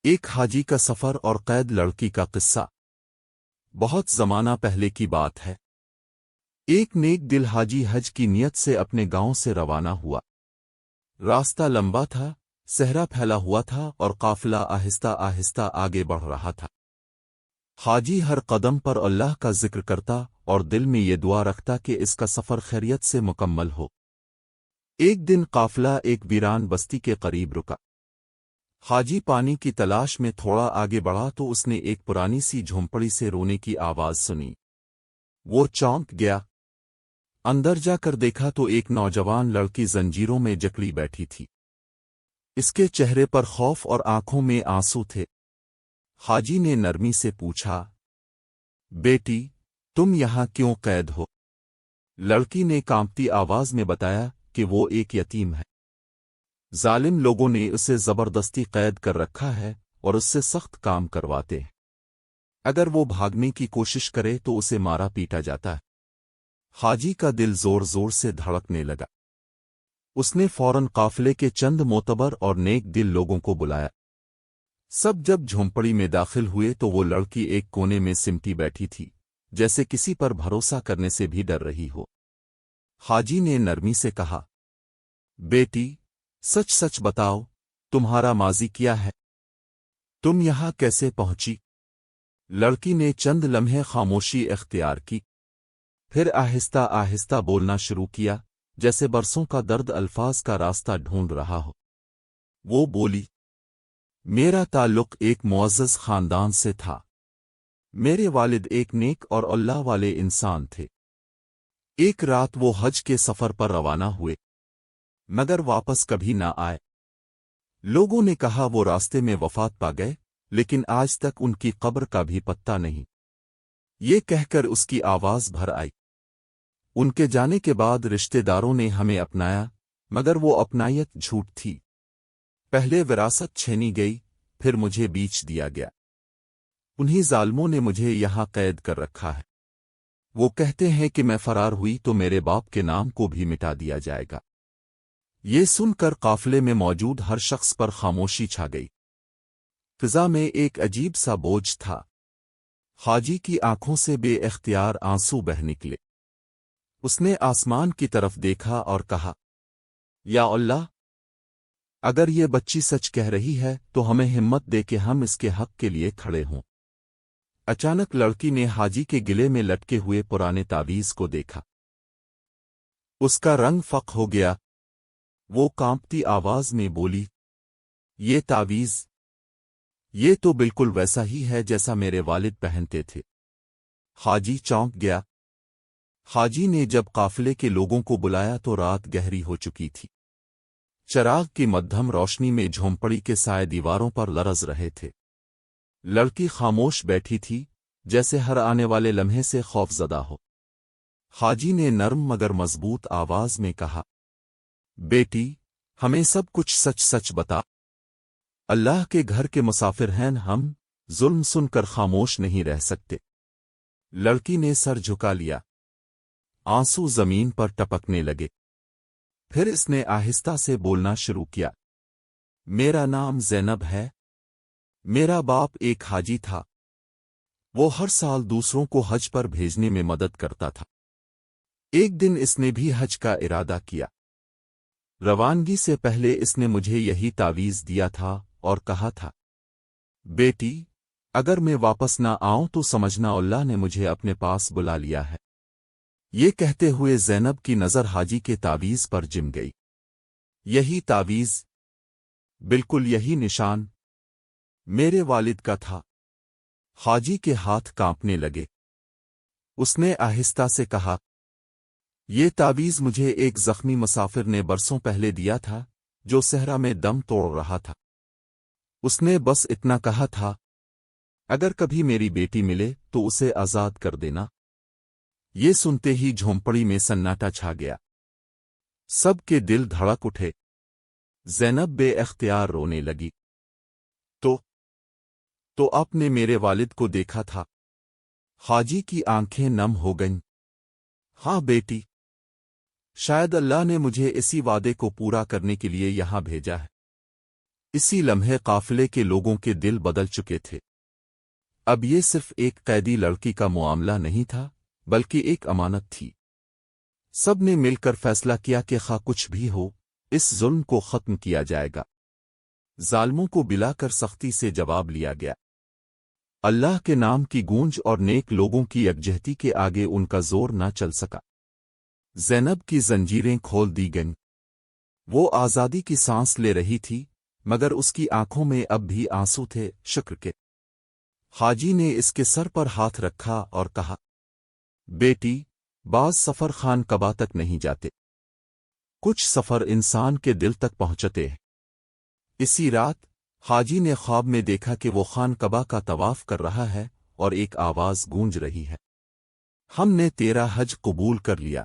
ایک حاجی کا سفر اور قید لڑکی کا قصہ۔ بہت زمانہ پہلے کی بات ہے۔ ایک نیک دل حاجی حج کی نیت سے اپنے گاؤں سے روانہ ہوا۔ راستہ لمبا تھا، صحرا پھیلا ہوا تھا اور قافلہ آہستہ آہستہ آگے بڑھ رہا تھا۔ حاجی ہر قدم پر اللہ کا ذکر کرتا اور دل میں یہ دعا رکھتا کہ اس کا سفر خیریت سے مکمل ہو۔ ایک دن قافلہ ایک ویران بستی کے قریب رکا۔ حاجی پانی کی تلاش میں تھوڑا آگے بڑھا تو اس نے ایک پرانی سی جھونپڑی سے رونے کی آواز سنی۔ وہ چونک گیا۔ اندر جا کر دیکھا تو ایک نوجوان لڑکی زنجیروں میں جکڑی بیٹھی تھی۔ اس کے چہرے پر خوف اور آنکھوں میں آنسو تھے۔ حاجی نے نرمی سے پوچھا، بیٹی، تم یہاں کیوں قید ہو؟ لڑکی نے کانپتی آواز میں بتایا کہ وہ ایک یتیم ہے۔ ظالم لوگوں نے اسے زبردستی قید کر رکھا ہے اور اس سے سخت کام کرواتے ہیں۔ اگر وہ بھاگنے کی کوشش کرے تو اسے مارا پیٹا جاتا ہے۔ حاجی کا دل زور زور سے دھڑکنے لگا۔ اس نے فوراً قافلے کے چند معتبر اور نیک دل لوگوں کو بلایا۔ سب جب جھونپڑی میں داخل ہوئے تو وہ لڑکی ایک کونے میں سمٹی بیٹھی تھی، جیسے کسی پر بھروسہ کرنے سے بھی ڈر رہی ہو۔ حاجی نے نرمی سے کہا، بیٹی، سچ سچ بتاؤ، تمہارا ماضی کیا ہے؟ تم یہاں کیسے پہنچی؟ لڑکی نے چند لمحے خاموشی اختیار کی، پھر آہستہ آہستہ بولنا شروع کیا، جیسے برسوں کا درد الفاظ کا راستہ ڈھونڈ رہا ہو۔ وہ بولی، میرا تعلق ایک معزز خاندان سے تھا۔ میرے والد ایک نیک اور اللہ والے انسان تھے۔ ایک رات وہ حج کے سفر پر روانہ ہوئے، مگر واپس کبھی نہ آئے۔ لوگوں نے کہا وہ راستے میں وفات پا گئے، لیکن آج تک ان کی قبر کا بھی پتہ نہیں۔ یہ کہہ کر اس کی آواز بھر آئی، ان کے جانے کے بعد رشتہ داروں نے ہمیں اپنایا، مگر وہ اپنائیت جھوٹ تھی۔ پہلے وراثت چھینی گئی، پھر مجھے بیچ دیا گیا۔ انہی ظالموں نے مجھے یہاں قید کر رکھا ہے۔ وہ کہتے ہیں کہ میں فرار ہوئی تو میرے باپ کے نام کو بھی مٹا دیا جائے گا۔ یہ سن کر قافلے میں موجود ہر شخص پر خاموشی چھا گئی۔ فضا میں ایک عجیب سا بوجھ تھا۔ حاجی کی آنکھوں سے بے اختیار آنسو بہہ نکلے۔ اس نے آسمان کی طرف دیکھا اور کہا، یا اللہ، اگر یہ بچی سچ کہہ رہی ہے تو ہمیں ہمت دے کہ ہم اس کے حق کے لیے کھڑے ہوں۔ اچانک لڑکی نے حاجی کے گلے میں لٹکے ہوئے پرانے تعویذ کو دیکھا۔ اس کا رنگ فق ہو گیا۔ وہ کانپتی آواز میں بولی، یہ تعویذ، یہ تو بالکل ویسا ہی ہے جیسا میرے والد پہنتے تھے۔ حاجی چونک گیا۔ حاجی نے جب قافلے کے لوگوں کو بلایا تو رات گہری ہو چکی تھی۔ چراغ کی مدھم روشنی میں جھونپڑی کے سائے دیواروں پر لرز رہے تھے۔ لڑکی خاموش بیٹھی تھی، جیسے ہر آنے والے لمحے سے خوف زدہ ہو۔ حاجی نے نرم مگر مضبوط آواز میں کہا، بیٹی، ہمیں سب کچھ سچ سچ بتا۔ اللہ کے گھر کے مسافر ہیں ہم، ظلم سن کر خاموش نہیں رہ سکتے۔ لڑکی نے سر جھکا لیا۔ آنسو زمین پر ٹپکنے لگے۔ پھر اس نے آہستہ سے بولنا شروع کیا، میرا نام زینب ہے۔ میرا باپ ایک حاجی تھا۔ وہ ہر سال دوسروں کو حج پر بھیجنے میں مدد کرتا تھا۔ ایک دن اس نے بھی حج کا ارادہ کیا۔ روانگی سے پہلے اس نے مجھے یہی تعویذ دیا تھا اور کہا تھا، بیٹی، اگر میں واپس نہ آؤں تو سمجھنا اللہ نے مجھے اپنے پاس بلا لیا ہے۔ یہ کہتے ہوئے زینب کی نظر حاجی کے تعویذ پر جم گئی۔ یہی تعویذ، بالکل یہی نشان میرے والد کا تھا۔ حاجی کے ہاتھ کانپنے لگے۔ اس نے آہستہ سے کہا، یہ تعویذ مجھے ایک زخمی مسافر نے برسوں پہلے دیا تھا جو صحرا میں دم توڑ رہا تھا۔ اس نے بس اتنا کہا تھا، اگر کبھی میری بیٹی ملے تو اسے آزاد کر دینا۔ یہ سنتے ہی جھونپڑی میں سناٹا چھا گیا۔ سب کے دل دھڑک اٹھے۔ زینب بے اختیار رونے لگی۔ تو آپ نے میرے والد کو دیکھا تھا؟ حاجی کی آنکھیں نم ہو گئیں۔ ہاں بیٹی، شاید اللہ نے مجھے اسی وعدے کو پورا کرنے کے لیے یہاں بھیجا ہے۔ اسی لمحے قافلے کے لوگوں کے دل بدل چکے تھے۔ اب یہ صرف ایک قیدی لڑکی کا معاملہ نہیں تھا، بلکہ ایک امانت تھی۔ سب نے مل کر فیصلہ کیا کہ خواہ کچھ بھی ہو، اس ظلم کو ختم کیا جائے گا۔ ظالموں کو بلا کر سختی سے جواب لیا گیا۔ اللہ کے نام کی گونج اور نیک لوگوں کی یکجہتی کے آگے ان کا زور نہ چل سکا۔ زینب کی زنجیریں کھول دی گئیں۔ وہ آزادی کی سانس لے رہی تھی، مگر اس کی آنکھوں میں اب بھی آنسو تھے، شکر کے۔ حاجی نے اس کے سر پر ہاتھ رکھا اور کہا، بیٹی، بعض سفر خان کعبہ تک نہیں جاتے، کچھ سفر انسان کے دل تک پہنچتے ہیں۔ اسی رات حاجی نے خواب میں دیکھا کہ وہ خان کعبہ کا طواف کر رہا ہے اور ایک آواز گونج رہی ہے، ہم نے تیرا حج قبول کر لیا۔